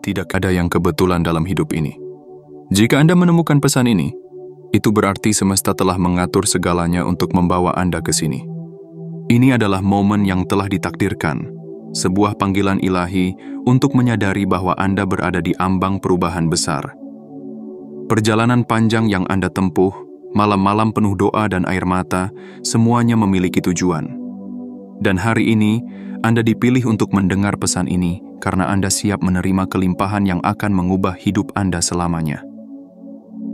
Tidak ada yang kebetulan dalam hidup ini. Jika Anda menemukan pesan ini, itu berarti semesta telah mengatur segalanya untuk membawa Anda ke sini. Ini adalah momen yang telah ditakdirkan, sebuah panggilan ilahi untuk menyadari bahwa Anda berada di ambang perubahan besar. Perjalanan panjang yang Anda tempuh, malam-malam penuh doa dan air mata, semuanya memiliki tujuan. Dan hari ini, Anda dipilih untuk mendengar pesan ini karena Anda siap menerima kelimpahan yang akan mengubah hidup Anda selamanya.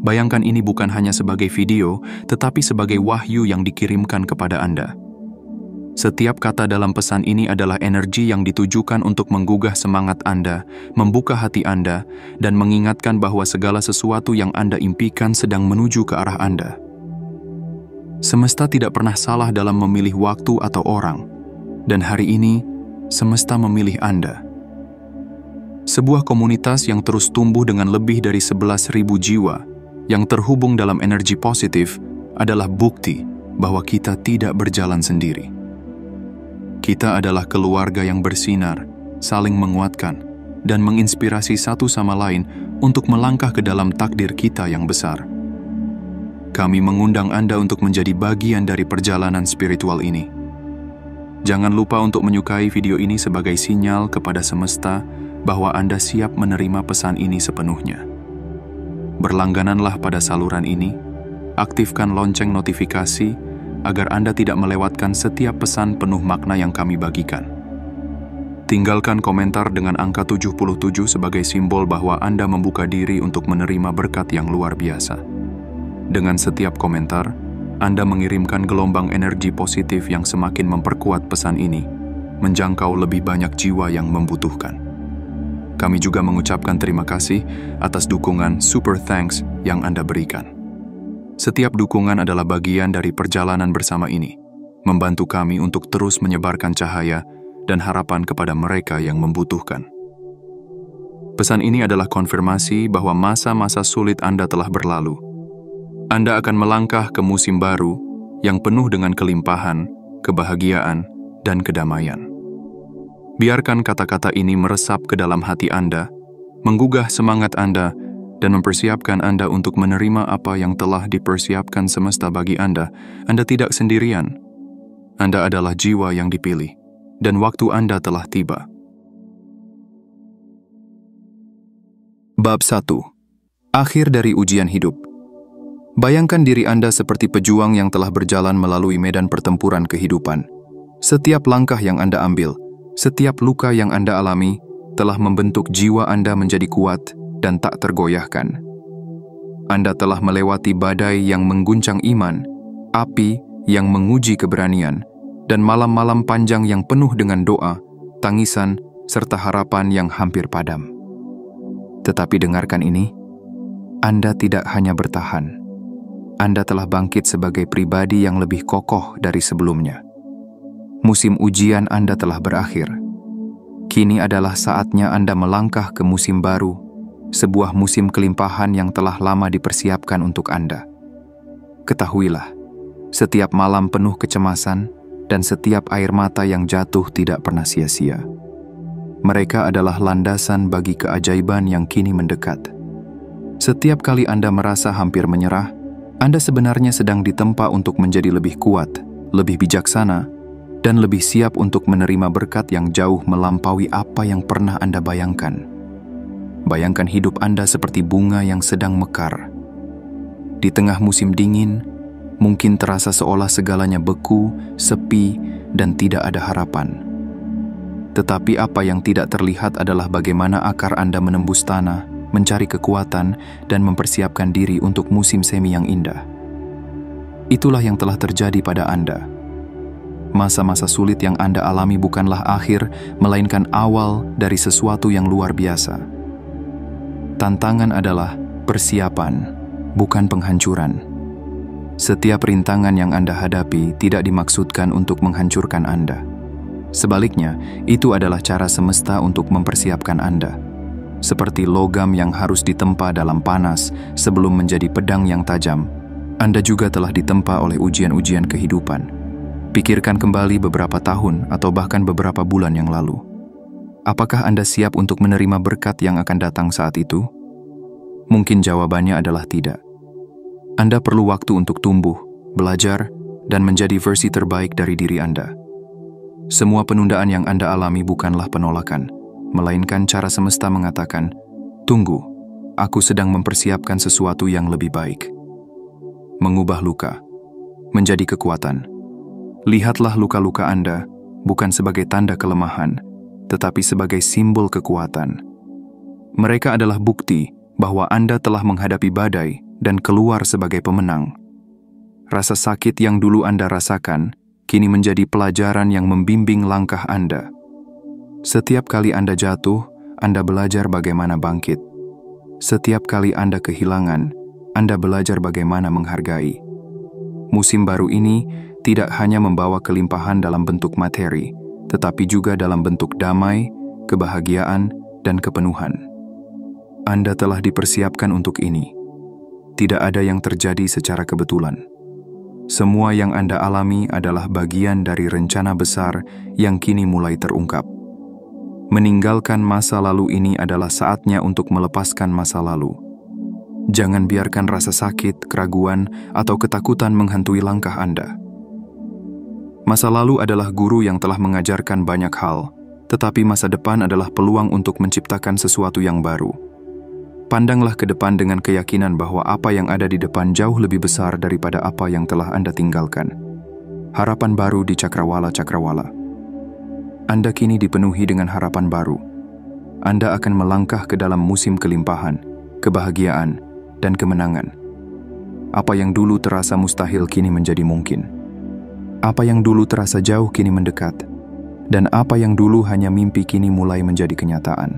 Bayangkan ini bukan hanya sebagai video, tetapi sebagai wahyu yang dikirimkan kepada Anda. Setiap kata dalam pesan ini adalah energi yang ditujukan untuk menggugah semangat Anda, membuka hati Anda, dan mengingatkan bahwa segala sesuatu yang Anda impikan sedang menuju ke arah Anda. Semesta tidak pernah salah dalam memilih waktu atau orang, dan hari ini, semesta memilih Anda. Sebuah komunitas yang terus tumbuh dengan lebih dari 11.000 jiwa yang terhubung dalam energi positif adalah bukti bahwa kita tidak berjalan sendiri. Kita adalah keluarga yang bersinar, saling menguatkan, dan menginspirasi satu sama lain untuk melangkah ke dalam takdir kita yang besar. Kami mengundang Anda untuk menjadi bagian dari perjalanan spiritual ini. Jangan lupa untuk menyukai video ini sebagai sinyal kepada semesta bahwa Anda siap menerima pesan ini sepenuhnya. Berlanggananlah pada saluran ini, aktifkan lonceng notifikasi agar Anda tidak melewatkan setiap pesan penuh makna yang kami bagikan. Tinggalkan komentar dengan angka 77 sebagai simbol bahwa Anda membuka diri untuk menerima berkat yang luar biasa. Dengan setiap komentar, Anda mengirimkan gelombang energi positif yang semakin memperkuat pesan ini, menjangkau lebih banyak jiwa yang membutuhkan. Kami juga mengucapkan terima kasih atas dukungan super thanks yang Anda berikan. Setiap dukungan adalah bagian dari perjalanan bersama ini, membantu kami untuk terus menyebarkan cahaya dan harapan kepada mereka yang membutuhkan. Pesan ini adalah konfirmasi bahwa masa-masa sulit Anda telah berlalu. Anda akan melangkah ke musim baru yang penuh dengan kelimpahan, kebahagiaan, dan kedamaian. Biarkan kata-kata ini meresap ke dalam hati Anda, menggugah semangat Anda, dan mempersiapkan Anda untuk menerima apa yang telah dipersiapkan semesta bagi Anda. Anda tidak sendirian. Anda adalah jiwa yang dipilih, dan waktu Anda telah tiba. Bab 1. Akhir dari ujian hidup. Bayangkan diri Anda seperti pejuang yang telah berjalan melalui medan pertempuran kehidupan. Setiap langkah yang Anda ambil, setiap luka yang Anda alami, telah membentuk jiwa Anda menjadi kuat dan tak tergoyahkan. Anda telah melewati badai yang mengguncang iman, api yang menguji keberanian, dan malam-malam panjang yang penuh dengan doa, tangisan, serta harapan yang hampir padam. Tetapi dengarkan ini, Anda tidak hanya bertahan. Anda telah bangkit sebagai pribadi yang lebih kokoh dari sebelumnya. Musim ujian Anda telah berakhir. Kini adalah saatnya Anda melangkah ke musim baru, sebuah musim kelimpahan yang telah lama dipersiapkan untuk Anda. Ketahuilah, setiap malam penuh kecemasan dan setiap air mata yang jatuh tidak pernah sia-sia. Mereka adalah landasan bagi keajaiban yang kini mendekat. Setiap kali Anda merasa hampir menyerah, Anda sebenarnya sedang ditempa untuk menjadi lebih kuat, lebih bijaksana, dan lebih siap untuk menerima berkat yang jauh melampaui apa yang pernah Anda bayangkan. Bayangkan hidup Anda seperti bunga yang sedang mekar. Di tengah musim dingin, mungkin terasa seolah segalanya beku, sepi, dan tidak ada harapan. Tetapi apa yang tidak terlihat adalah bagaimana akar Anda menembus tanah, mencari kekuatan, dan mempersiapkan diri untuk musim semi yang indah. Itulah yang telah terjadi pada Anda. Masa-masa sulit yang Anda alami bukanlah akhir, melainkan awal dari sesuatu yang luar biasa. Tantangan adalah persiapan, bukan penghancuran. Setiap rintangan yang Anda hadapi tidak dimaksudkan untuk menghancurkan Anda. Sebaliknya, itu adalah cara semesta untuk mempersiapkan Anda. Seperti logam yang harus ditempa dalam panas sebelum menjadi pedang yang tajam, Anda juga telah ditempa oleh ujian-ujian kehidupan. Pikirkan kembali beberapa tahun atau bahkan beberapa bulan yang lalu. Apakah Anda siap untuk menerima berkat yang akan datang saat itu? Mungkin jawabannya adalah tidak. Anda perlu waktu untuk tumbuh, belajar, dan menjadi versi terbaik dari diri Anda. Semua penundaan yang Anda alami bukanlah penolakan, melainkan cara semesta mengatakan, "Tunggu, aku sedang mempersiapkan sesuatu yang lebih baik." Mengubah luka menjadi kekuatan. Lihatlah luka-luka Anda bukan sebagai tanda kelemahan, tetapi sebagai simbol kekuatan. Mereka adalah bukti bahwa Anda telah menghadapi badai dan keluar sebagai pemenang. Rasa sakit yang dulu Anda rasakan kini menjadi pelajaran yang membimbing langkah Anda. Setiap kali Anda jatuh, Anda belajar bagaimana bangkit. Setiap kali Anda kehilangan, Anda belajar bagaimana menghargai. Musim baru ini tidak hanya membawa kelimpahan dalam bentuk materi, tetapi juga dalam bentuk damai, kebahagiaan, dan kepenuhan. Anda telah dipersiapkan untuk ini. Tidak ada yang terjadi secara kebetulan. Semua yang Anda alami adalah bagian dari rencana besar yang kini mulai terungkap. Meninggalkan masa lalu ini adalah saatnya untuk melepaskan masa lalu. Jangan biarkan rasa sakit, keraguan, atau ketakutan menghantui langkah Anda. Masa lalu adalah guru yang telah mengajarkan banyak hal, tetapi masa depan adalah peluang untuk menciptakan sesuatu yang baru. Pandanglah ke depan dengan keyakinan bahwa apa yang ada di depan jauh lebih besar daripada apa yang telah Anda tinggalkan. Harapan baru di cakrawala-cakrawala. Anda kini dipenuhi dengan harapan baru. Anda akan melangkah ke dalam musim kelimpahan, kebahagiaan, dan kemenangan. Apa yang dulu terasa mustahil kini menjadi mungkin. Apa yang dulu terasa jauh kini mendekat, dan apa yang dulu hanya mimpi kini mulai menjadi kenyataan.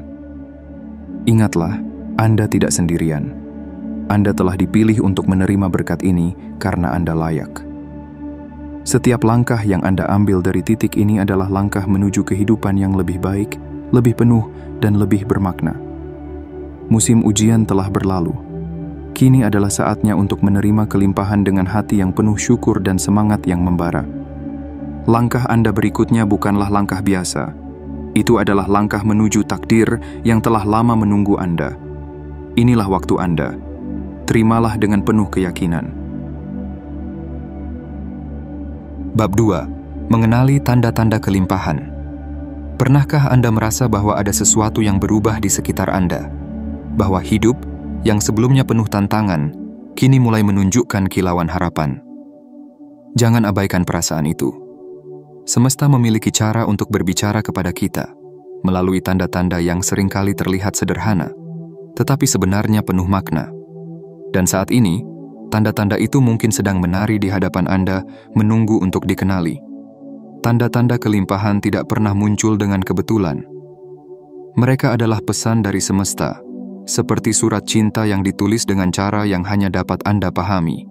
Ingatlah, Anda tidak sendirian. Anda telah dipilih untuk menerima berkat ini karena Anda layak. Setiap langkah yang Anda ambil dari titik ini adalah langkah menuju kehidupan yang lebih baik, lebih penuh, dan lebih bermakna. Musim ujian telah berlalu. Kini adalah saatnya untuk menerima kelimpahan dengan hati yang penuh syukur dan semangat yang membara. Langkah Anda berikutnya bukanlah langkah biasa. Itu adalah langkah menuju takdir yang telah lama menunggu Anda. Inilah waktu Anda. Terimalah dengan penuh keyakinan. Bab 2. Mengenali tanda-tanda kelimpahan. Pernahkah Anda merasa bahwa ada sesuatu yang berubah di sekitar Anda? Bahwa hidup yang sebelumnya penuh tantangan, kini mulai menunjukkan kilauan harapan. Jangan abaikan perasaan itu. Semesta memiliki cara untuk berbicara kepada kita, melalui tanda-tanda yang seringkali terlihat sederhana, tetapi sebenarnya penuh makna. Dan saat ini, tanda-tanda itu mungkin sedang menari di hadapan Anda, menunggu untuk dikenali. Tanda-tanda kelimpahan tidak pernah muncul dengan kebetulan. Mereka adalah pesan dari semesta, seperti surat cinta yang ditulis dengan cara yang hanya dapat Anda pahami.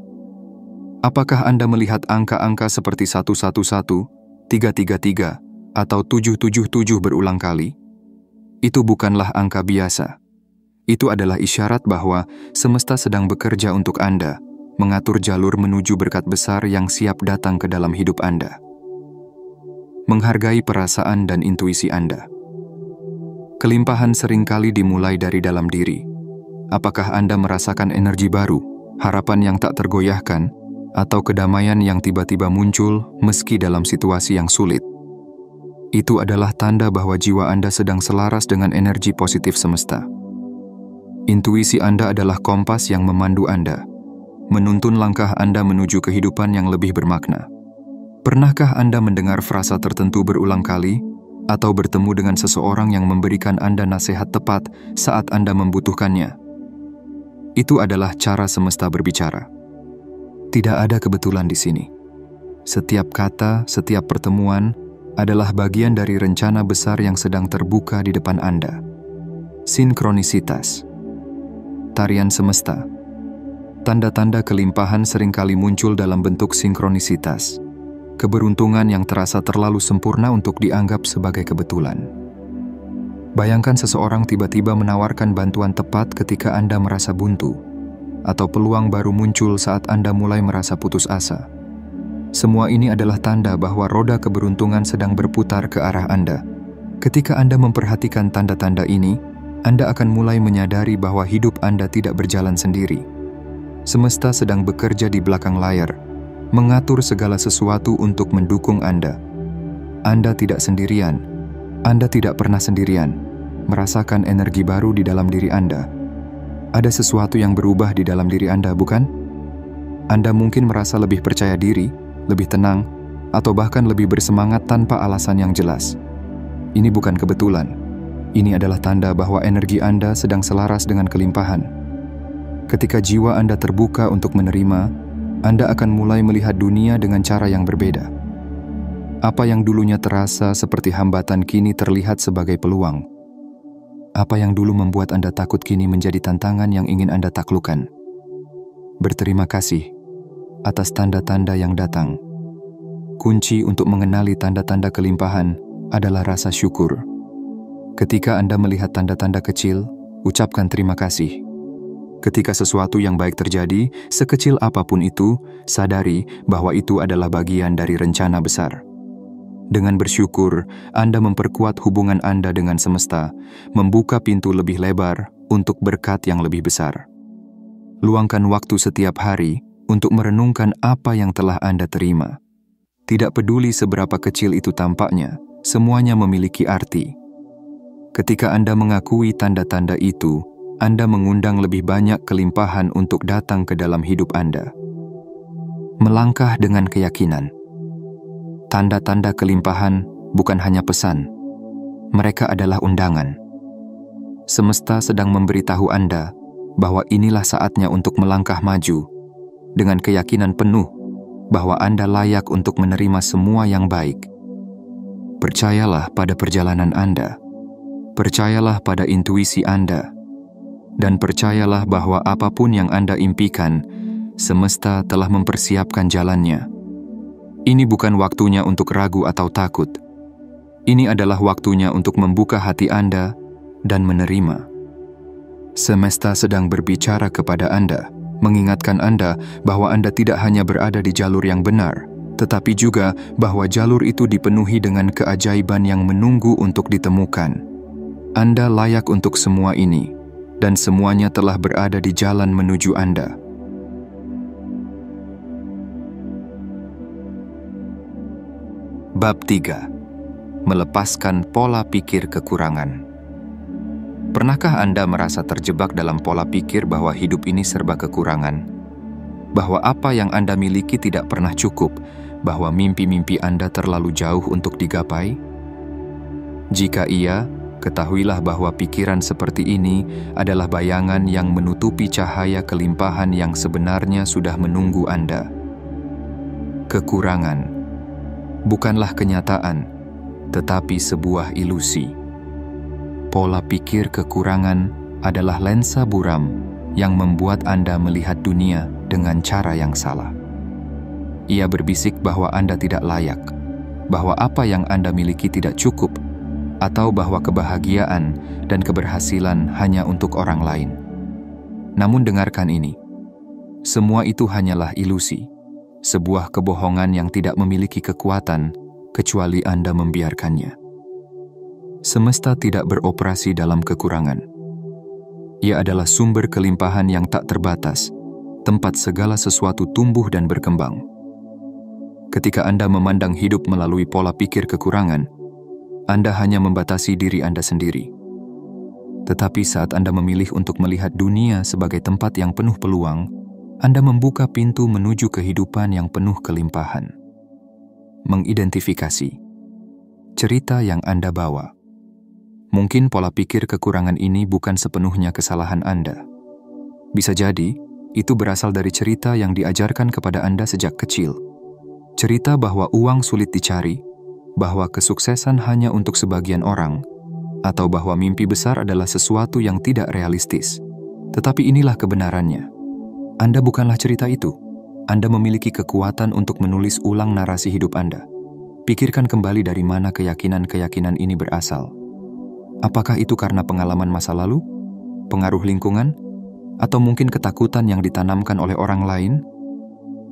Apakah Anda melihat angka-angka seperti 111, 333, atau 777 berulang kali? Itu bukanlah angka biasa. Itu adalah isyarat bahwa semesta sedang bekerja untuk Anda, mengatur jalur menuju berkat besar yang siap datang ke dalam hidup Anda. Menghargai perasaan dan intuisi Anda. Kelimpahan seringkali dimulai dari dalam diri. Apakah Anda merasakan energi baru, harapan yang tak tergoyahkan, atau kedamaian yang tiba-tiba muncul meski dalam situasi yang sulit? Itu adalah tanda bahwa jiwa Anda sedang selaras dengan energi positif semesta. Intuisi Anda adalah kompas yang memandu Anda, menuntun langkah Anda menuju kehidupan yang lebih bermakna. Pernahkah Anda mendengar frasa tertentu berulang kali, atau bertemu dengan seseorang yang memberikan Anda nasihat tepat saat Anda membutuhkannya? Itu adalah cara semesta berbicara. Tidak ada kebetulan di sini. Setiap kata, setiap pertemuan adalah bagian dari rencana besar yang sedang terbuka di depan Anda. Sinkronisitas. Tarian semesta. Tanda-tanda kelimpahan seringkali muncul dalam bentuk sinkronisitas. Keberuntungan yang terasa terlalu sempurna untuk dianggap sebagai kebetulan. Bayangkan seseorang tiba-tiba menawarkan bantuan tepat ketika Anda merasa buntu, atau peluang baru muncul saat Anda mulai merasa putus asa. Semua ini adalah tanda bahwa roda keberuntungan sedang berputar ke arah Anda. Ketika Anda memperhatikan tanda-tanda ini, Anda akan mulai menyadari bahwa hidup Anda tidak berjalan sendiri. Semesta sedang bekerja di belakang layar, mengatur segala sesuatu untuk mendukung Anda. Anda tidak sendirian. Anda tidak pernah sendirian. Merasakan energi baru di dalam diri Anda. Ada sesuatu yang berubah di dalam diri Anda, bukan? Anda mungkin merasa lebih percaya diri, lebih tenang, atau bahkan lebih bersemangat tanpa alasan yang jelas. Ini bukan kebetulan. Ini adalah tanda bahwa energi Anda sedang selaras dengan kelimpahan. Ketika jiwa Anda terbuka untuk menerima, Anda akan mulai melihat dunia dengan cara yang berbeda. Apa yang dulunya terasa seperti hambatan kini terlihat sebagai peluang. Apa yang dulu membuat Anda takut kini menjadi tantangan yang ingin Anda taklukkan. Berterima kasih atas tanda-tanda yang datang. Kunci untuk mengenali tanda-tanda kelimpahan adalah rasa syukur. Ketika Anda melihat tanda-tanda kecil, ucapkan terima kasih. Ketika sesuatu yang baik terjadi, sekecil apapun itu, sadari bahwa itu adalah bagian dari rencana besar. Dengan bersyukur, Anda memperkuat hubungan Anda dengan semesta, membuka pintu lebih lebar untuk berkat yang lebih besar. Luangkan waktu setiap hari untuk merenungkan apa yang telah Anda terima. Tidak peduli seberapa kecil itu tampaknya, semuanya memiliki arti. Ketika Anda mengakui tanda-tanda itu, Anda mengundang lebih banyak kelimpahan untuk datang ke dalam hidup Anda. Melangkah dengan keyakinan. Tanda-tanda kelimpahan bukan hanya pesan. Mereka adalah undangan. Semesta sedang memberitahu Anda bahwa inilah saatnya untuk melangkah maju dengan keyakinan penuh bahwa Anda layak untuk menerima semua yang baik. Percayalah pada perjalanan Anda. Percayalah pada intuisi Anda. Dan percayalah bahwa apapun yang Anda impikan, semesta telah mempersiapkan jalannya. Ini bukan waktunya untuk ragu atau takut. Ini adalah waktunya untuk membuka hati Anda dan menerima. Semesta sedang berbicara kepada Anda, mengingatkan Anda bahwa Anda tidak hanya berada di jalur yang benar, tetapi juga bahwa jalur itu dipenuhi dengan keajaiban yang menunggu untuk ditemukan. Anda layak untuk semua ini, dan semuanya telah berada di jalan menuju Anda. Bab 3. Melepaskan pola pikir kekurangan. Pernahkah Anda merasa terjebak dalam pola pikir bahwa hidup ini serba kekurangan? Bahwa apa yang Anda miliki tidak pernah cukup? Bahwa mimpi-mimpi Anda terlalu jauh untuk digapai? Jika iya, ketahuilah bahwa pikiran seperti ini adalah bayangan yang menutupi cahaya kelimpahan yang sebenarnya sudah menunggu Anda. Kekurangan bukanlah kenyataan, tetapi sebuah ilusi. Pola pikir kekurangan adalah lensa buram yang membuat Anda melihat dunia dengan cara yang salah. Ia berbisik bahwa Anda tidak layak, bahwa apa yang Anda miliki tidak cukup, atau bahwa kebahagiaan dan keberhasilan hanya untuk orang lain. Namun dengarkan ini, semua itu hanyalah ilusi, sebuah kebohongan yang tidak memiliki kekuatan kecuali Anda membiarkannya. Semesta tidak beroperasi dalam kekurangan. Ia adalah sumber kelimpahan yang tak terbatas, tempat segala sesuatu tumbuh dan berkembang. Ketika Anda memandang hidup melalui pola pikir kekurangan, Anda hanya membatasi diri Anda sendiri. Tetapi saat Anda memilih untuk melihat dunia sebagai tempat yang penuh peluang, Anda membuka pintu menuju kehidupan yang penuh kelimpahan. Mengidentifikasi cerita yang Anda bawa. Mungkin pola pikir kekurangan ini bukan sepenuhnya kesalahan Anda. Bisa jadi, itu berasal dari cerita yang diajarkan kepada Anda sejak kecil. Cerita bahwa uang sulit dicari, bahwa kesuksesan hanya untuk sebagian orang, atau bahwa mimpi besar adalah sesuatu yang tidak realistis. Tetapi inilah kebenarannya. Anda bukanlah cerita itu. Anda memiliki kekuatan untuk menulis ulang narasi hidup Anda. Pikirkan kembali dari mana keyakinan-keyakinan ini berasal. Apakah itu karena pengalaman masa lalu, pengaruh lingkungan, atau mungkin ketakutan yang ditanamkan oleh orang lain?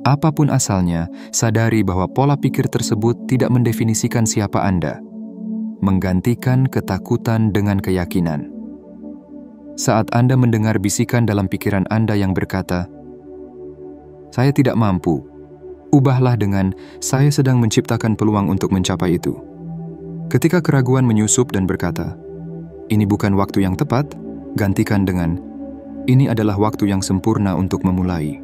Apapun asalnya, sadari bahwa pola pikir tersebut tidak mendefinisikan siapa Anda. menggantikan ketakutan dengan keyakinan. Saat Anda mendengar bisikan dalam pikiran Anda yang berkata, "Saya tidak mampu," ubahlah dengan, "Saya sedang menciptakan peluang untuk mencapai itu." Ketika keraguan menyusup dan berkata, "Ini bukan waktu yang tepat," gantikan dengan, "Ini adalah waktu yang sempurna untuk memulai."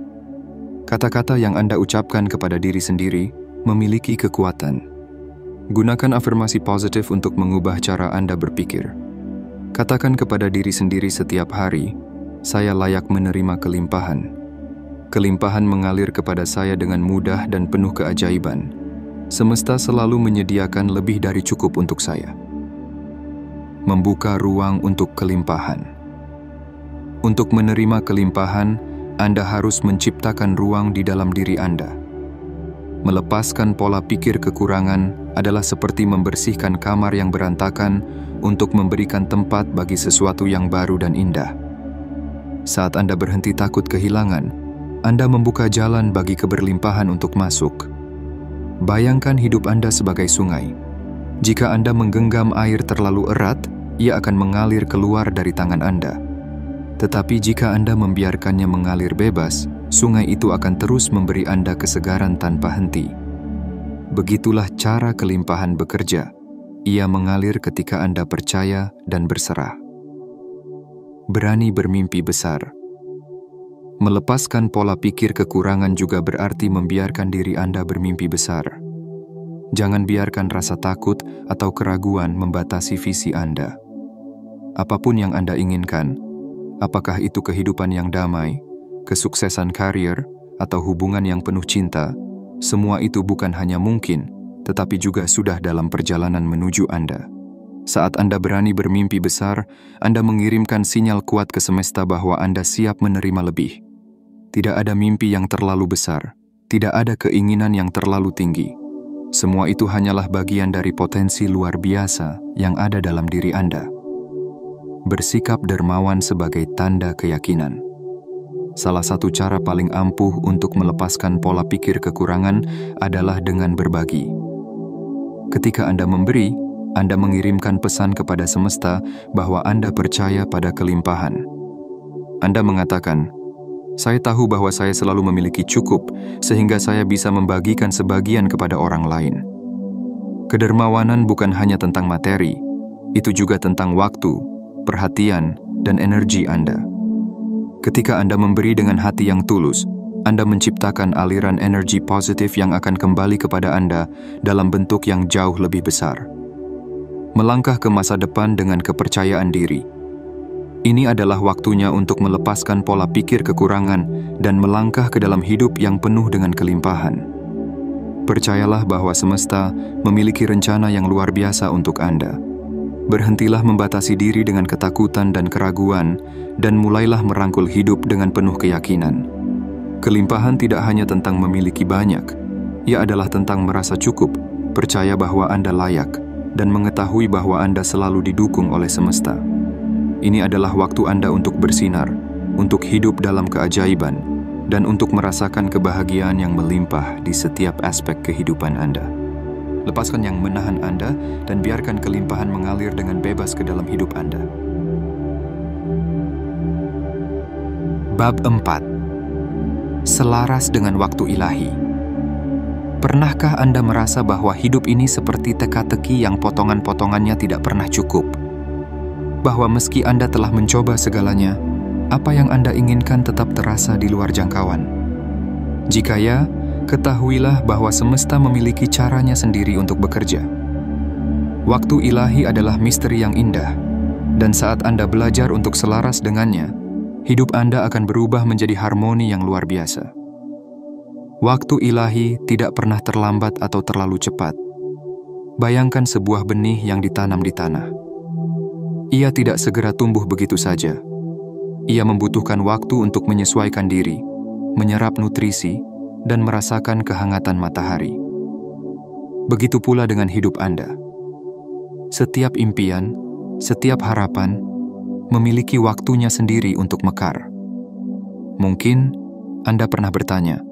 Kata-kata yang Anda ucapkan kepada diri sendiri memiliki kekuatan. Gunakan afirmasi positif untuk mengubah cara Anda berpikir. Katakan kepada diri sendiri setiap hari, "Saya layak menerima kelimpahan. Kelimpahan mengalir kepada saya dengan mudah dan penuh keajaiban. Semesta selalu menyediakan lebih dari cukup untuk saya." Membuka ruang untuk kelimpahan. Untuk menerima kelimpahan, Anda harus menciptakan ruang di dalam diri Anda. Melepaskan pola pikir kekurangan adalah seperti membersihkan kamar yang berantakan untuk memberikan tempat bagi sesuatu yang baru dan indah. Saat Anda berhenti takut kehilangan, Anda membuka jalan bagi keberlimpahan untuk masuk. Bayangkan hidup Anda sebagai sungai. Jika Anda menggenggam air terlalu erat, ia akan mengalir keluar dari tangan Anda. Tetapi jika Anda membiarkannya mengalir bebas, sungai itu akan terus memberi Anda kesegaran tanpa henti. Begitulah cara kelimpahan bekerja. Ia mengalir ketika Anda percaya dan berserah. Berani bermimpi besar. Melepaskan pola pikir kekurangan juga berarti membiarkan diri Anda bermimpi besar. Jangan biarkan rasa takut atau keraguan membatasi visi Anda. Apapun yang Anda inginkan, apakah itu kehidupan yang damai, kesuksesan karier, atau hubungan yang penuh cinta, semua itu bukan hanya mungkin, tetapi juga sudah dalam perjalanan menuju Anda. Saat Anda berani bermimpi besar, Anda mengirimkan sinyal kuat ke semesta bahwa Anda siap menerima lebih. Tidak ada mimpi yang terlalu besar, tidak ada keinginan yang terlalu tinggi. Semua itu hanyalah bagian dari potensi luar biasa yang ada dalam diri Anda. Bersikap dermawan sebagai tanda keyakinan. Salah satu cara paling ampuh untuk melepaskan pola pikir kekurangan adalah dengan berbagi. Ketika Anda memberi, Anda mengirimkan pesan kepada semesta bahwa Anda percaya pada kelimpahan. Anda mengatakan, "Saya tahu bahwa saya selalu memiliki cukup, sehingga saya bisa membagikan sebagian kepada orang lain." Kedermawanan bukan hanya tentang materi, itu juga tentang waktu, perhatian, dan energi Anda. Ketika Anda memberi dengan hati yang tulus, Anda menciptakan aliran energi positif yang akan kembali kepada Anda dalam bentuk yang jauh lebih besar. Melangkah ke masa depan dengan kepercayaan diri. Ini adalah waktunya untuk melepaskan pola pikir kekurangan dan melangkah ke dalam hidup yang penuh dengan kelimpahan. Percayalah bahwa semesta memiliki rencana yang luar biasa untuk Anda. Berhentilah membatasi diri dengan ketakutan dan keraguan, dan mulailah merangkul hidup dengan penuh keyakinan. Kelimpahan tidak hanya tentang memiliki banyak, ia adalah tentang merasa cukup, percaya bahwa Anda layak, dan mengetahui bahwa Anda selalu didukung oleh semesta. Ini adalah waktu Anda untuk bersinar, untuk hidup dalam keajaiban, dan untuk merasakan kebahagiaan yang melimpah di setiap aspek kehidupan Anda. Lepaskan yang menahan Anda dan biarkan kelimpahan mengalir dengan bebas ke dalam hidup Anda. Bab 4. Selaras dengan waktu ilahi. Pernahkah Anda merasa bahwa hidup ini seperti teka-teki yang potongan-potongannya tidak pernah cukup? Bahwa meski Anda telah mencoba segalanya, apa yang Anda inginkan tetap terasa di luar jangkauan? Jika ya, ketahuilah bahwa semesta memiliki caranya sendiri untuk bekerja. Waktu ilahi adalah misteri yang indah, dan saat Anda belajar untuk selaras dengannya, hidup Anda akan berubah menjadi harmoni yang luar biasa. Waktu ilahi tidak pernah terlambat atau terlalu cepat. Bayangkan sebuah benih yang ditanam di tanah. Ia tidak segera tumbuh begitu saja. Ia membutuhkan waktu untuk menyesuaikan diri, menyerap nutrisi, dan merasakan kehangatan matahari. Begitu pula dengan hidup Anda. Setiap impian, setiap harapan, memiliki waktunya sendiri untuk mekar. Mungkin Anda pernah bertanya,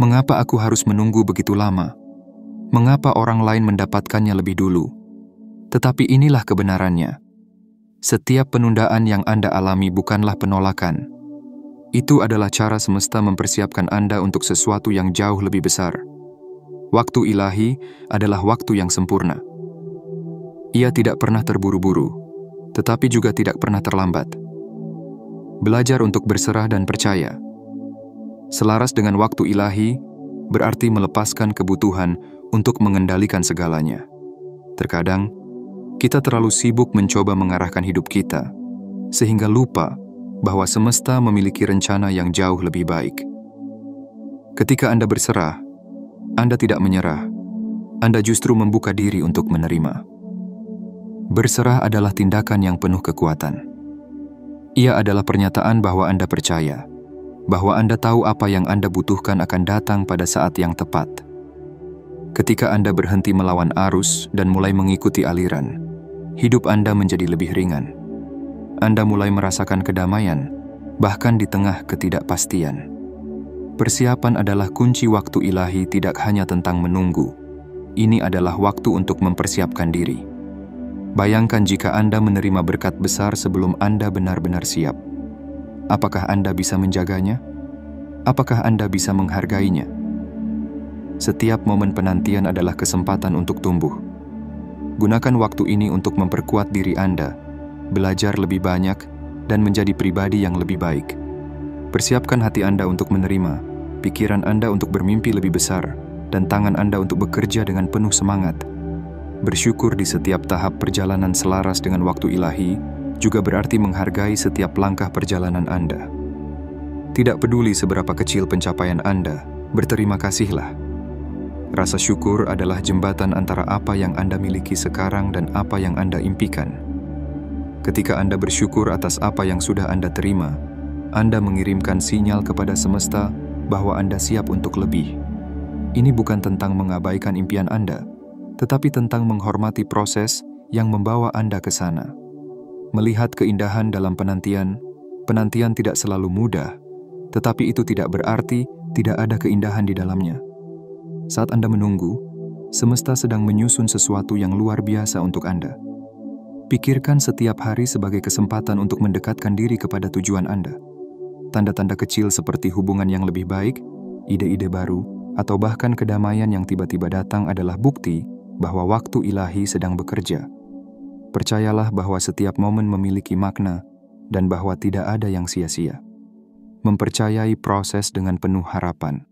mengapa aku harus menunggu begitu lama? Mengapa orang lain mendapatkannya lebih dulu? Tetapi inilah kebenarannya. Setiap penundaan yang Anda alami bukanlah penolakan. Itu adalah cara semesta mempersiapkan Anda untuk sesuatu yang jauh lebih besar. Waktu ilahi adalah waktu yang sempurna. Ia tidak pernah terburu-buru, tetapi juga tidak pernah terlambat. Belajar untuk berserah dan percaya. Selaras dengan waktu ilahi berarti melepaskan kebutuhan untuk mengendalikan segalanya. Terkadang, kita terlalu sibuk mencoba mengarahkan hidup kita, sehingga lupa bahwa semesta memiliki rencana yang jauh lebih baik. Ketika Anda berserah, Anda tidak menyerah. Anda justru membuka diri untuk menerima. Berserah adalah tindakan yang penuh kekuatan. Ia adalah pernyataan bahwa Anda percaya, bahwa Anda tahu apa yang Anda butuhkan akan datang pada saat yang tepat. Ketika Anda berhenti melawan arus dan mulai mengikuti aliran, hidup Anda menjadi lebih ringan. Anda mulai merasakan kedamaian, bahkan di tengah ketidakpastian. Persiapan adalah kunci waktu ilahi, tidak hanya tentang menunggu. Ini adalah waktu untuk mempersiapkan diri. Bayangkan jika Anda menerima berkat besar sebelum Anda benar-benar siap. Apakah Anda bisa menjaganya? Apakah Anda bisa menghargainya? Setiap momen penantian adalah kesempatan untuk tumbuh. Gunakan waktu ini untuk memperkuat diri Anda, belajar lebih banyak, dan menjadi pribadi yang lebih baik. Persiapkan hati Anda untuk menerima, pikiran Anda untuk bermimpi lebih besar, dan tangan Anda untuk bekerja dengan penuh semangat. Bersyukur di setiap tahap perjalanan selaras dengan waktu ilahi juga berarti menghargai setiap langkah perjalanan Anda. Tidak peduli seberapa kecil pencapaian Anda, berterima kasihlah. Rasa syukur adalah jembatan antara apa yang Anda miliki sekarang dan apa yang Anda impikan. Ketika Anda bersyukur atas apa yang sudah Anda terima, Anda mengirimkan sinyal kepada semesta bahwa Anda siap untuk lebih. Ini bukan tentang mengabaikan impian Anda, tetapi tentang menghormati proses yang membawa Anda ke sana. Melihat keindahan dalam penantian tidak selalu mudah, tetapi itu tidak berarti tidak ada keindahan di dalamnya. Saat Anda menunggu, semesta sedang menyusun sesuatu yang luar biasa untuk Anda. Pikirkan setiap hari sebagai kesempatan untuk mendekatkan diri kepada tujuan Anda. Tanda-tanda kecil seperti hubungan yang lebih baik, ide-ide baru, atau bahkan kedamaian yang tiba-tiba datang adalah bukti bahwa waktu ilahi sedang bekerja. Percayalah bahwa setiap momen memiliki makna dan bahwa tidak ada yang sia-sia. Mempercayai proses dengan penuh harapan.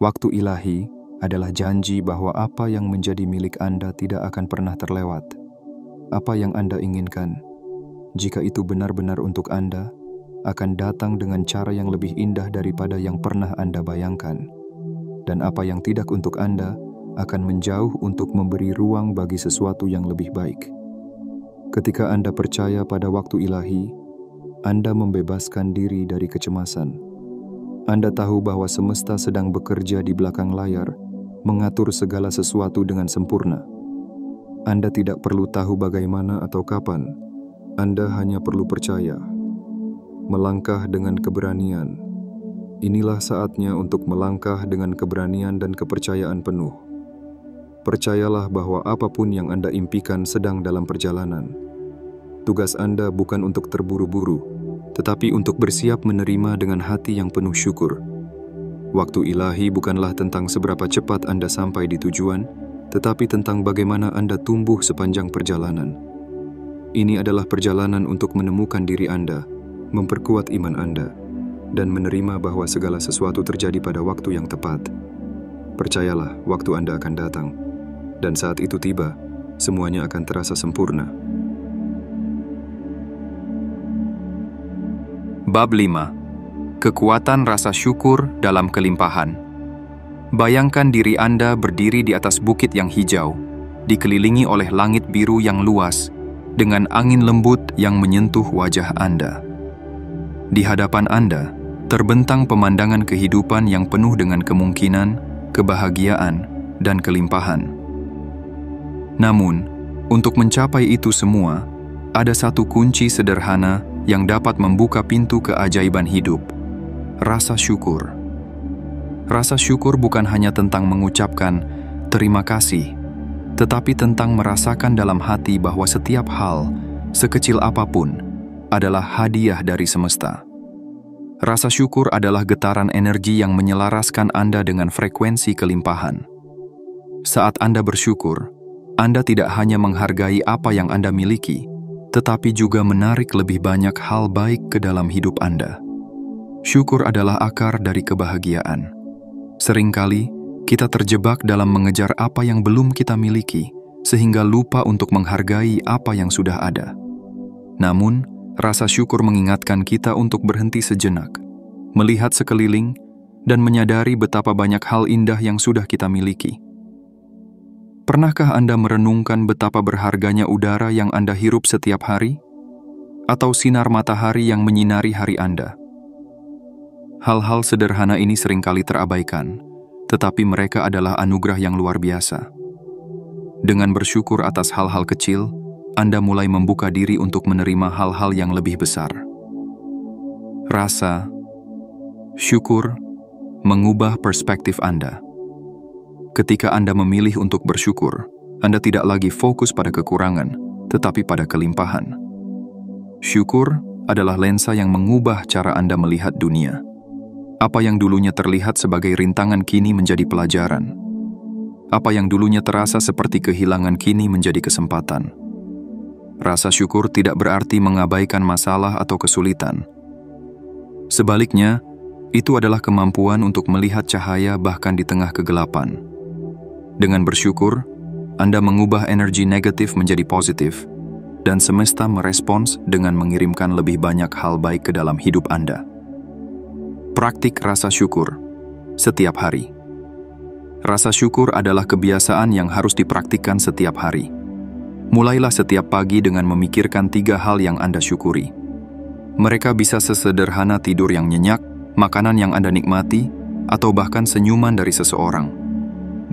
Waktu ilahi adalah janji bahwa apa yang menjadi milik Anda tidak akan pernah terlewat. Apa yang Anda inginkan, jika itu benar-benar untuk Anda, akan datang dengan cara yang lebih indah daripada yang pernah Anda bayangkan. Dan apa yang tidak untuk Anda akan menjauh untuk memberi ruang bagi sesuatu yang lebih baik. Ketika Anda percaya pada waktu ilahi, Anda membebaskan diri dari kecemasan. Anda tahu bahwa semesta sedang bekerja di belakang layar, mengatur segala sesuatu dengan sempurna. Anda tidak perlu tahu bagaimana atau kapan. Anda hanya perlu percaya. Melangkah dengan keberanian. Inilah saatnya untuk melangkah dengan keberanian dan kepercayaan penuh. Percayalah bahwa apapun yang Anda impikan sedang dalam perjalanan. Tugas Anda bukan untuk terburu-buru, tetapi untuk bersiap menerima dengan hati yang penuh syukur. Waktu ilahi bukanlah tentang seberapa cepat Anda sampai di tujuan, tetapi tentang bagaimana Anda tumbuh sepanjang perjalanan. Ini adalah perjalanan untuk menemukan diri Anda, memperkuat iman Anda, dan menerima bahwa segala sesuatu terjadi pada waktu yang tepat. Percayalah, waktu Anda akan datang, dan saat itu tiba, semuanya akan terasa sempurna. Bab 5. Kekuatan rasa syukur dalam kelimpahan. Bayangkan diri Anda berdiri di atas bukit yang hijau, dikelilingi oleh langit biru yang luas, dengan angin lembut yang menyentuh wajah Anda. Di hadapan Anda, terbentang pemandangan kehidupan yang penuh dengan kemungkinan, kebahagiaan, dan kelimpahan. Namun, untuk mencapai itu semua, ada satu kunci sederhana yang dapat membuka pintu keajaiban hidup. Rasa syukur. Rasa syukur bukan hanya tentang mengucapkan terima kasih, tetapi tentang merasakan dalam hati bahwa setiap hal, sekecil apapun, adalah hadiah dari semesta. Rasa syukur adalah getaran energi yang menyelaraskan Anda dengan frekuensi kelimpahan. Saat Anda bersyukur, Anda tidak hanya menghargai apa yang Anda miliki, tetapi juga menarik lebih banyak hal baik ke dalam hidup Anda. Syukur adalah akar dari kebahagiaan. Seringkali, kita terjebak dalam mengejar apa yang belum kita miliki, sehingga lupa untuk menghargai apa yang sudah ada. Namun, rasa syukur mengingatkan kita untuk berhenti sejenak, melihat sekeliling, dan menyadari betapa banyak hal indah yang sudah kita miliki. Pernahkah Anda merenungkan betapa berharganya udara yang Anda hirup setiap hari? Atau sinar matahari yang menyinari hari Anda? Hal-hal sederhana ini seringkali terabaikan, tetapi mereka adalah anugerah yang luar biasa. Dengan bersyukur atas hal-hal kecil, Anda mulai membuka diri untuk menerima hal-hal yang lebih besar. Rasa syukur mengubah perspektif Anda. Ketika Anda memilih untuk bersyukur, Anda tidak lagi fokus pada kekurangan, tetapi pada kelimpahan. Syukur adalah lensa yang mengubah cara Anda melihat dunia. Apa yang dulunya terlihat sebagai rintangan kini menjadi pelajaran. Apa yang dulunya terasa seperti kehilangan kini menjadi kesempatan. Rasa syukur tidak berarti mengabaikan masalah atau kesulitan. Sebaliknya, itu adalah kemampuan untuk melihat cahaya bahkan di tengah kegelapan. Dengan bersyukur, Anda mengubah energi negatif menjadi positif, dan semesta merespons dengan mengirimkan lebih banyak hal baik ke dalam hidup Anda. Praktik rasa syukur setiap hari. Rasa syukur adalah kebiasaan yang harus dipraktikkan setiap hari. Mulailah setiap pagi dengan memikirkan 3 hal yang Anda syukuri. Mereka bisa sesederhana tidur yang nyenyak, makanan yang Anda nikmati, atau bahkan senyuman dari seseorang.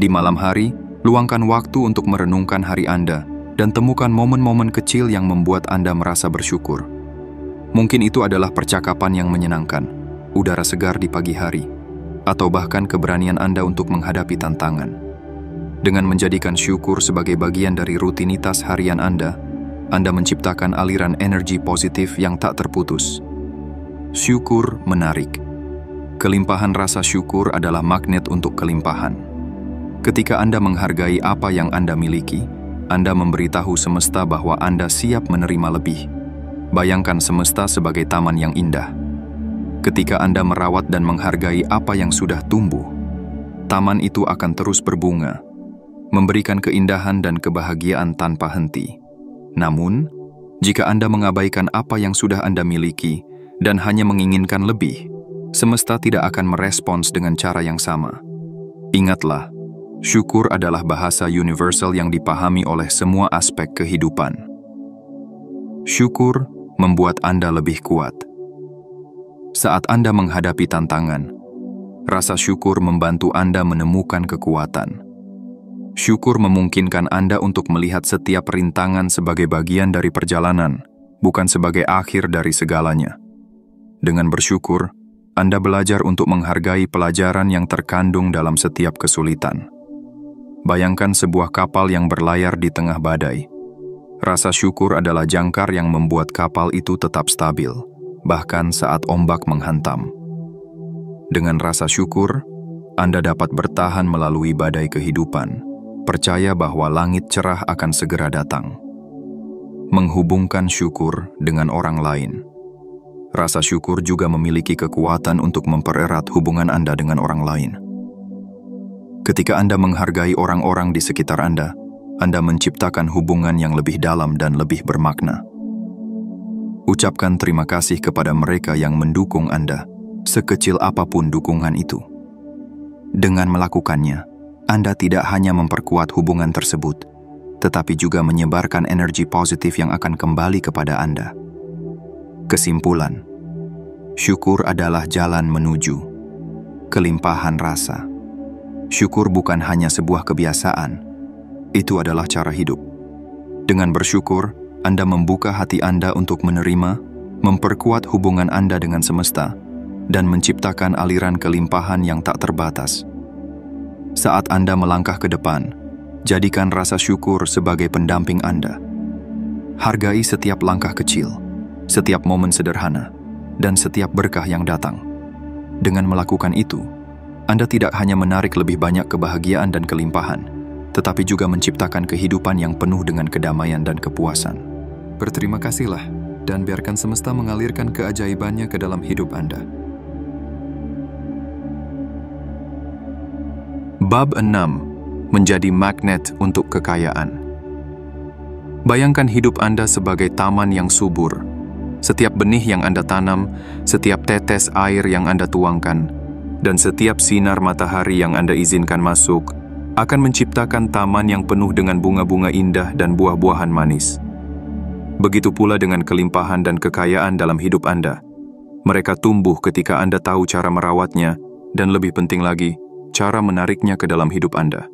Di malam hari, luangkan waktu untuk merenungkan hari Anda dan temukan momen-momen kecil yang membuat Anda merasa bersyukur. Mungkin itu adalah percakapan yang menyenangkan, udara segar di pagi hari, atau bahkan keberanian Anda untuk menghadapi tantangan. Dengan menjadikan syukur sebagai bagian dari rutinitas harian Anda menciptakan aliran energi positif yang tak terputus. Syukur menarik. Kelimpahan rasa syukur adalah magnet untuk kelimpahan. Ketika Anda menghargai apa yang Anda miliki, Anda memberitahu semesta bahwa Anda siap menerima lebih. Bayangkan semesta sebagai taman yang indah. Ketika Anda merawat dan menghargai apa yang sudah tumbuh, taman itu akan terus berbunga, memberikan keindahan dan kebahagiaan tanpa henti. Namun, jika Anda mengabaikan apa yang sudah Anda miliki dan hanya menginginkan lebih, semesta tidak akan merespons dengan cara yang sama. Ingatlah, syukur adalah bahasa universal yang dipahami oleh semua aspek kehidupan. Syukur membuat Anda lebih kuat. Saat Anda menghadapi tantangan, rasa syukur membantu Anda menemukan kekuatan. Syukur memungkinkan Anda untuk melihat setiap rintangan sebagai bagian dari perjalanan, bukan sebagai akhir dari segalanya. Dengan bersyukur, Anda belajar untuk menghargai pelajaran yang terkandung dalam setiap kesulitan. Bayangkan sebuah kapal yang berlayar di tengah badai. Rasa syukur adalah jangkar yang membuat kapal itu tetap stabil, bahkan saat ombak menghantam. Dengan rasa syukur, Anda dapat bertahan melalui badai kehidupan, percaya bahwa langit cerah akan segera datang. Menghubungkan syukur dengan orang lain. Rasa syukur juga memiliki kekuatan untuk mempererat hubungan Anda dengan orang lain. Ketika Anda menghargai orang-orang di sekitar Anda menciptakan hubungan yang lebih dalam dan lebih bermakna. Ucapkan terima kasih kepada mereka yang mendukung Anda, sekecil apapun dukungan itu. Dengan melakukannya, Anda tidak hanya memperkuat hubungan tersebut, tetapi juga menyebarkan energi positif yang akan kembali kepada Anda. Kesimpulan, syukur adalah jalan menuju kelimpahan rasa. Syukur bukan hanya sebuah kebiasaan, itu adalah cara hidup. Dengan bersyukur, Anda membuka hati Anda untuk menerima, memperkuat hubungan Anda dengan semesta, dan menciptakan aliran kelimpahan yang tak terbatas. Saat Anda melangkah ke depan, Jadikan rasa syukur sebagai pendamping Anda. Hargai setiap langkah kecil, setiap momen sederhana, dan setiap berkah yang datang. Dengan melakukan itu, Anda tidak hanya menarik lebih banyak kebahagiaan dan kelimpahan, tetapi juga menciptakan kehidupan yang penuh dengan kedamaian dan kepuasan. Berterima kasihlah, dan biarkan semesta mengalirkan keajaibannya ke dalam hidup Anda. Bab 6. Menjadi magnet untuk kekayaan. Bayangkan hidup Anda sebagai taman yang subur. Setiap benih yang Anda tanam, setiap tetes air yang Anda tuangkan, dan setiap sinar matahari yang Anda izinkan masuk, akan menciptakan taman yang penuh dengan bunga-bunga indah dan buah-buahan manis. Begitu pula dengan kelimpahan dan kekayaan dalam hidup Anda. Mereka tumbuh ketika Anda tahu cara merawatnya, dan lebih penting lagi, cara menariknya ke dalam hidup Anda.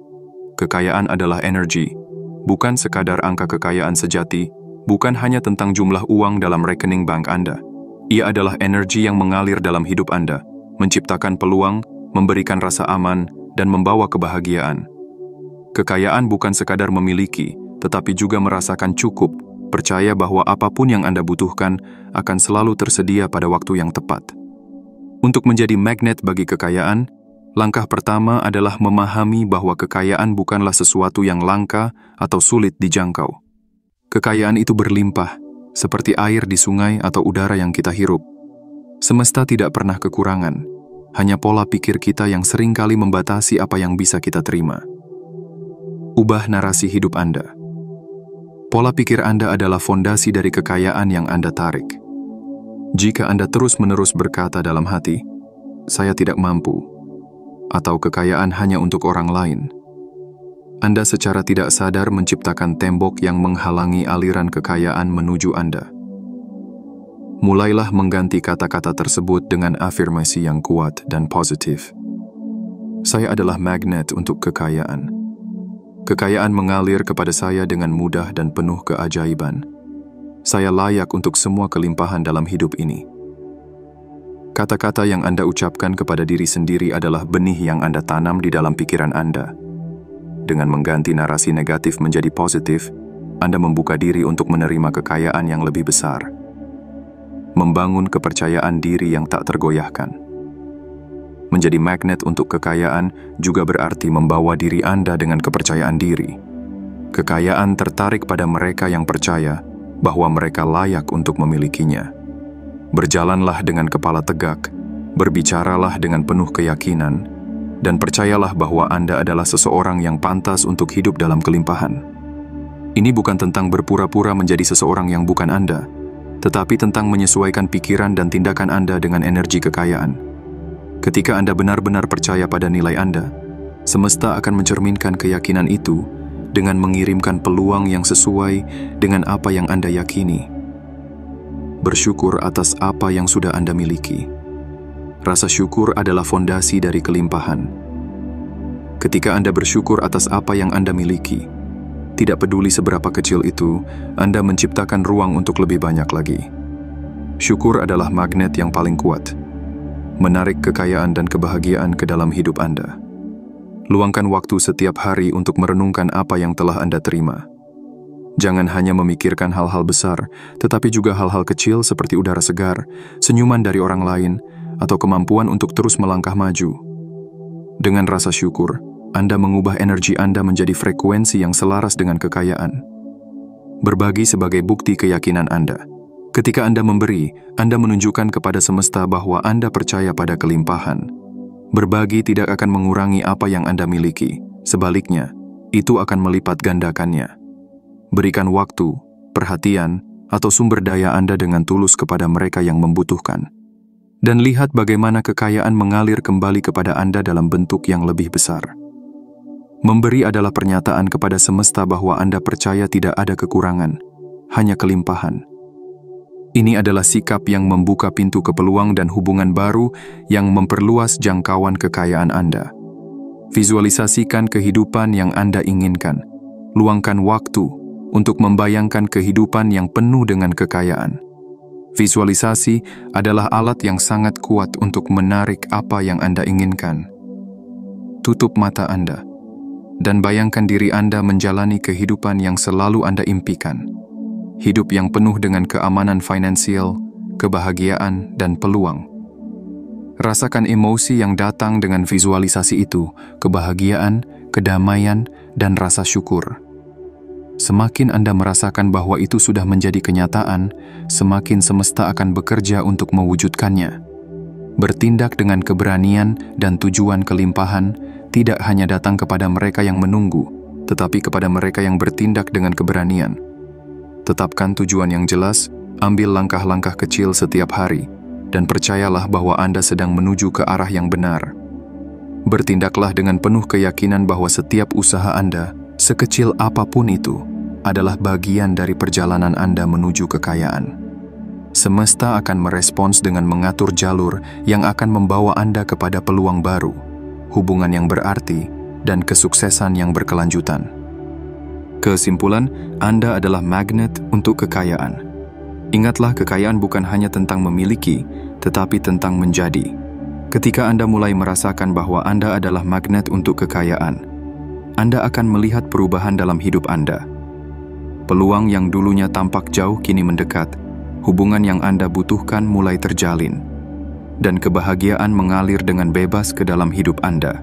Kekayaan adalah energi, bukan sekadar angka kekayaan sejati, bukan hanya tentang jumlah uang dalam rekening bank Anda. Ia adalah energi yang mengalir dalam hidup Anda, menciptakan peluang, memberikan rasa aman, dan membawa kebahagiaan. Kekayaan bukan sekadar memiliki, tetapi juga merasakan cukup, percaya bahwa apapun yang Anda butuhkan akan selalu tersedia pada waktu yang tepat. Untuk menjadi magnet bagi kekayaan, langkah pertama adalah memahami bahwa kekayaan bukanlah sesuatu yang langka atau sulit dijangkau. Kekayaan itu berlimpah, seperti air di sungai atau udara yang kita hirup. Semesta tidak pernah kekurangan, hanya pola pikir kita yang seringkali membatasi apa yang bisa kita terima. Ubah narasi hidup Anda. Pola pikir Anda adalah fondasi dari kekayaan yang Anda tarik. Jika Anda terus-menerus berkata dalam hati, "Saya tidak mampu," atau kekayaan hanya untuk orang lain, Anda secara tidak sadar menciptakan tembok yang menghalangi aliran kekayaan menuju Anda. Mulailah mengganti kata-kata tersebut dengan afirmasi yang kuat dan positif. Saya adalah magnet untuk kekayaan. Kekayaan mengalir kepada saya dengan mudah dan penuh keajaiban. Saya layak untuk semua kelimpahan dalam hidup ini. Kata-kata yang Anda ucapkan kepada diri sendiri adalah benih yang Anda tanam di dalam pikiran Anda. Dengan mengganti narasi negatif menjadi positif, Anda membuka diri untuk menerima kekayaan yang lebih besar. Membangun kepercayaan diri yang tak tergoyahkan. Menjadi magnet untuk kekayaan juga berarti membawa diri Anda dengan kepercayaan diri. Kekayaan tertarik pada mereka yang percaya bahwa mereka layak untuk memilikinya. Berjalanlah dengan kepala tegak, berbicaralah dengan penuh keyakinan, dan percayalah bahwa Anda adalah seseorang yang pantas untuk hidup dalam kelimpahan. Ini bukan tentang berpura-pura menjadi seseorang yang bukan Anda, tetapi tentang menyesuaikan pikiran dan tindakan Anda dengan energi kekayaan. Ketika Anda benar-benar percaya pada nilai Anda, semesta akan mencerminkan keyakinan itu dengan mengirimkan peluang yang sesuai dengan apa yang Anda yakini. Bersyukur atas apa yang sudah Anda miliki. Rasa syukur adalah fondasi dari kelimpahan. Ketika Anda bersyukur atas apa yang Anda miliki, tidak peduli seberapa kecil itu, Anda menciptakan ruang untuk lebih banyak lagi. Syukur adalah magnet yang paling kuat, menarik kekayaan dan kebahagiaan ke dalam hidup Anda. Luangkan waktu setiap hari untuk merenungkan apa yang telah Anda terima. Jangan hanya memikirkan hal-hal besar, tetapi juga hal-hal kecil seperti udara segar, senyuman dari orang lain, atau kemampuan untuk terus melangkah maju. Dengan rasa syukur, Anda mengubah energi Anda menjadi frekuensi yang selaras dengan kekayaan. Berbagi sebagai bukti keyakinan Anda. Ketika Anda memberi, Anda menunjukkan kepada semesta bahwa Anda percaya pada kelimpahan. Berbagi tidak akan mengurangi apa yang Anda miliki. Sebaliknya, itu akan melipat gandakannya. Berikan waktu, perhatian, atau sumber daya Anda dengan tulus kepada mereka yang membutuhkan. Dan lihat bagaimana kekayaan mengalir kembali kepada Anda dalam bentuk yang lebih besar. Memberi adalah pernyataan kepada semesta bahwa Anda percaya tidak ada kekurangan, hanya kelimpahan. Ini adalah sikap yang membuka pintu ke peluang dan hubungan baru yang memperluas jangkauan kekayaan Anda. Visualisasikan kehidupan yang Anda inginkan. Luangkan waktu untuk membayangkan kehidupan yang penuh dengan kekayaan. Visualisasi adalah alat yang sangat kuat untuk menarik apa yang Anda inginkan. Tutup mata Anda. Dan bayangkan diri Anda menjalani kehidupan yang selalu Anda impikan. Hidup yang penuh dengan keamanan finansial, kebahagiaan, dan peluang. Rasakan emosi yang datang dengan visualisasi itu, kebahagiaan, kedamaian, dan rasa syukur. Semakin Anda merasakan bahwa itu sudah menjadi kenyataan, semakin semesta akan bekerja untuk mewujudkannya. Bertindak dengan keberanian dan tujuan kelimpahan tidak hanya datang kepada mereka yang menunggu, tetapi kepada mereka yang bertindak dengan keberanian. Tetapkan tujuan yang jelas, ambil langkah-langkah kecil setiap hari, dan percayalah bahwa Anda sedang menuju ke arah yang benar. Bertindaklah dengan penuh keyakinan bahwa setiap usaha Anda, sekecil apapun itu, adalah bagian dari perjalanan Anda menuju kekayaan. Semesta akan merespons dengan mengatur jalur yang akan membawa Anda kepada peluang baru, hubungan yang berarti, dan kesuksesan yang berkelanjutan. Kesimpulan, Anda adalah magnet untuk kekayaan. Ingatlah, kekayaan bukan hanya tentang memiliki, tetapi tentang menjadi. Ketika Anda mulai merasakan bahwa Anda adalah magnet untuk kekayaan, Anda akan melihat perubahan dalam hidup Anda. Peluang yang dulunya tampak jauh kini mendekat, hubungan yang Anda butuhkan mulai terjalin, dan kebahagiaan mengalir dengan bebas ke dalam hidup Anda.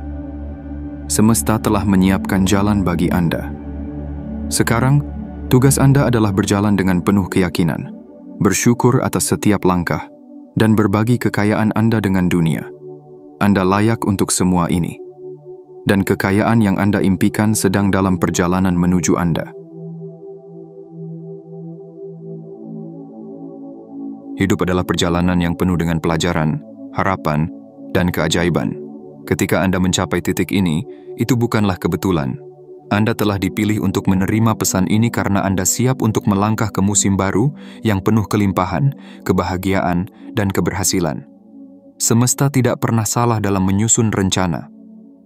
Semesta telah menyiapkan jalan bagi Anda. Sekarang, tugas Anda adalah berjalan dengan penuh keyakinan, bersyukur atas setiap langkah, dan berbagi kekayaan Anda dengan dunia. Anda layak untuk semua ini, dan kekayaan yang Anda impikan sedang dalam perjalanan menuju Anda. Hidup adalah perjalanan yang penuh dengan pelajaran, harapan, dan keajaiban. Ketika Anda mencapai titik ini, itu bukanlah kebetulan. Anda telah dipilih untuk menerima pesan ini karena Anda siap untuk melangkah ke musim baru yang penuh kelimpahan, kebahagiaan, dan keberhasilan. Semesta tidak pernah salah dalam menyusun rencana.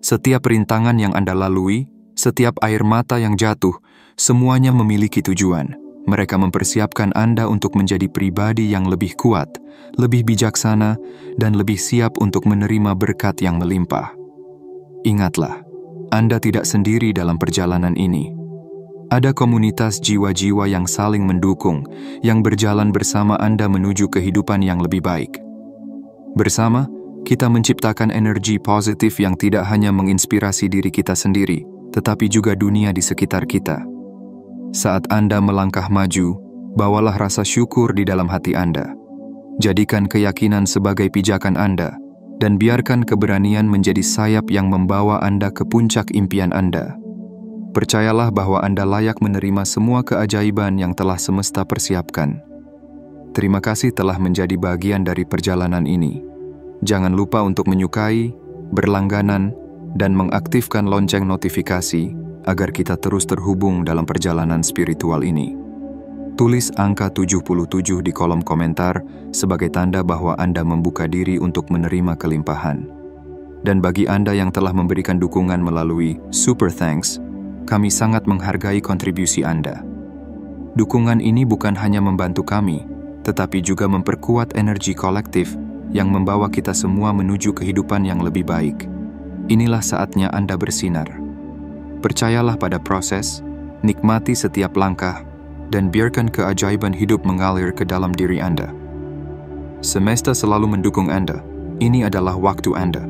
Setiap rintangan yang Anda lalui, setiap air mata yang jatuh, semuanya memiliki tujuan. Mereka mempersiapkan Anda untuk menjadi pribadi yang lebih kuat, lebih bijaksana, dan lebih siap untuk menerima berkat yang melimpah. Ingatlah, Anda tidak sendiri dalam perjalanan ini. Ada komunitas jiwa-jiwa yang saling mendukung, yang berjalan bersama Anda menuju kehidupan yang lebih baik. Bersama, kita menciptakan energi positif yang tidak hanya menginspirasi diri kita sendiri, tetapi juga dunia di sekitar kita. Saat Anda melangkah maju, bawalah rasa syukur di dalam hati Anda. Jadikan keyakinan sebagai pijakan Anda, dan biarkan keberanian menjadi sayap yang membawa Anda ke puncak impian Anda. Percayalah bahwa Anda layak menerima semua keajaiban yang telah semesta persiapkan. Terima kasih telah menjadi bagian dari perjalanan ini. Jangan lupa untuk menyukai, berlangganan, dan mengaktifkan lonceng notifikasi agar kita terus terhubung dalam perjalanan spiritual ini. Tulis angka 77 di kolom komentar sebagai tanda bahwa Anda membuka diri untuk menerima kelimpahan. Dan bagi Anda yang telah memberikan dukungan melalui Super Thanks, kami sangat menghargai kontribusi Anda. Dukungan ini bukan hanya membantu kami, tetapi juga memperkuat energi kolektif yang membawa kita semua menuju kehidupan yang lebih baik. Inilah saatnya Anda bersinar. Percayalah pada proses, nikmati setiap langkah, dan biarkan keajaiban hidup mengalir ke dalam diri Anda. Semesta selalu mendukung Anda. Ini adalah waktu Anda.